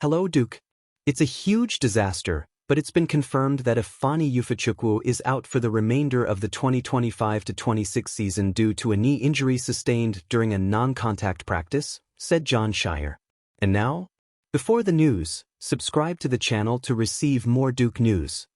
Hello, Duke. It's a huge disaster, but it's been confirmed that Ifeanyi Ufechukwu is out for the remainder of the 2025-26 season due to a knee injury sustained during a non-contact practice, said Jon Scheyer. And now? Before the news, subscribe to the channel to receive more Duke news.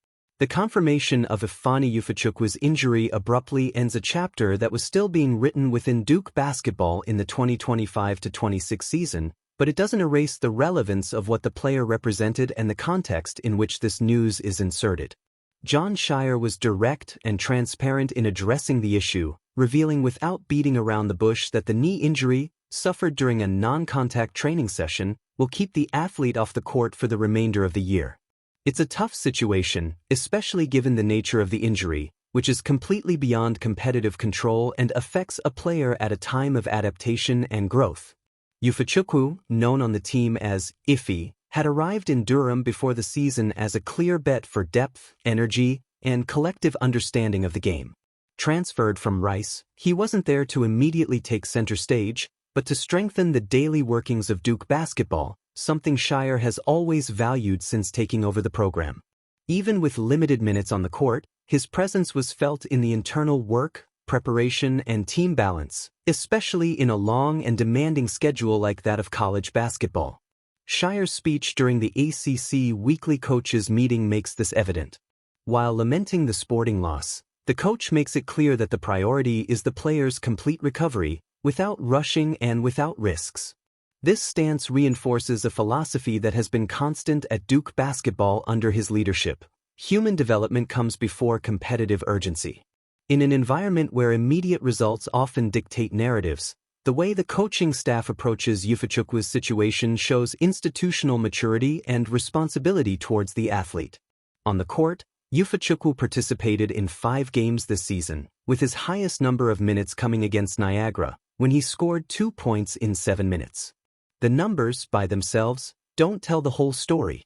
The confirmation of Ifeanyi Ufechukwu's injury abruptly ends a chapter that was still being written within Duke basketball in the 2025-26 season, but it doesn't erase the relevance of what the player represented and the context in which this news is inserted. Jon Scheyer was direct and transparent in addressing the issue, revealing without beating around the bush that the knee injury, suffered during a non-contact training session, will keep the athlete off the court for the remainder of the year. It's a tough situation, especially given the nature of the injury, which is completely beyond competitive control and affects a player at a time of adaptation and growth. Ufechukwu, known on the team as Iffy, had arrived in Durham before the season as a clear bet for depth, energy, and collective understanding of the game. Transferred from Rice, he wasn't there to immediately take center stage, but to strengthen the daily workings of Duke basketball, something Scheyer has always valued since taking over the program. Even with limited minutes on the court, his presence was felt in the internal work, preparation, and team balance, especially in a long and demanding schedule like that of college basketball. Scheyer's speech during the ACC weekly coaches meeting makes this evident. While lamenting the sporting loss, the coach makes it clear that the priority is the player's complete recovery, without rushing and without risks. This stance reinforces a philosophy that has been constant at Duke basketball under his leadership. Human development comes before competitive urgency. In an environment where immediate results often dictate narratives, the way the coaching staff approaches Ufechukwu's situation shows institutional maturity and responsibility towards the athlete. On the court, Ufechukwu participated in 5 games this season, with his highest number of minutes coming against Niagara, when he scored 2 points in 7 minutes. The numbers, by themselves, don't tell the whole story.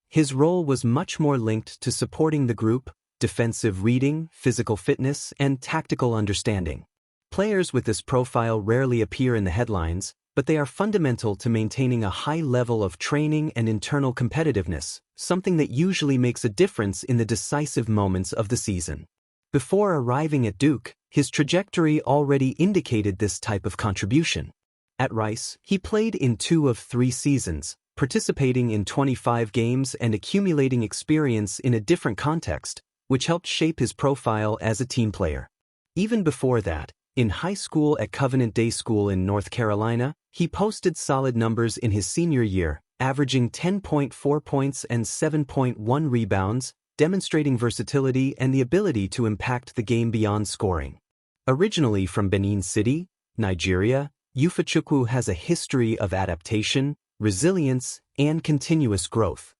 His role was much more linked to supporting the group, defensive reading, physical fitness, and tactical understanding. Players with this profile rarely appear in the headlines, but they are fundamental to maintaining a high level of training and internal competitiveness, something that usually makes a difference in the decisive moments of the season. Before arriving at Duke, his trajectory already indicated this type of contribution. At Rice, he played in 2 of 3 seasons, participating in 25 games and accumulating experience in a different context, which helped shape his profile as a team player. Even before that, in high school at Covenant Day School in North Carolina, he posted solid numbers in his senior year, averaging 10.4 points and 7.1 rebounds, demonstrating versatility and the ability to impact the game beyond scoring. Originally from Benin City, Nigeria, Ufechukwu has a history of adaptation, resilience, and continuous growth.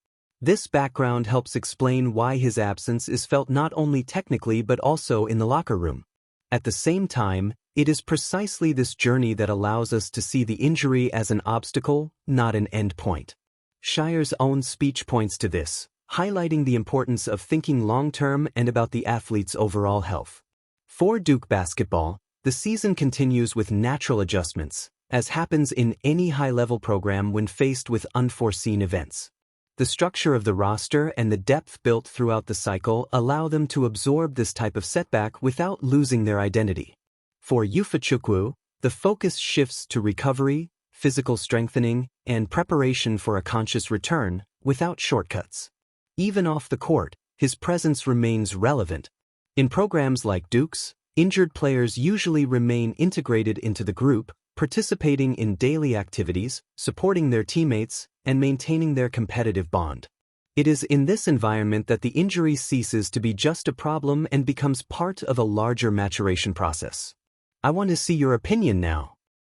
This background helps explain why his absence is felt not only technically but also in the locker room. At the same time, it is precisely this journey that allows us to see the injury as an obstacle, not an end point. Scheyer's own speech points to this, highlighting the importance of thinking long-term and about the athlete's overall health. For Duke basketball, the season continues with natural adjustments, as happens in any high-level program when faced with unforeseen events. The structure of the roster and the depth built throughout the cycle allow them to absorb this type of setback without losing their identity. For Ufechukwu, the focus shifts to recovery, physical strengthening, and preparation for a conscious return, without shortcuts. Even off the court, his presence remains relevant. In programs like Duke's, injured players usually remain integrated into the group, participating in daily activities, supporting their teammates, and maintaining their competitive bond. It is in this environment that the injury ceases to be just a problem and becomes part of a larger maturation process. I want to see your opinion now.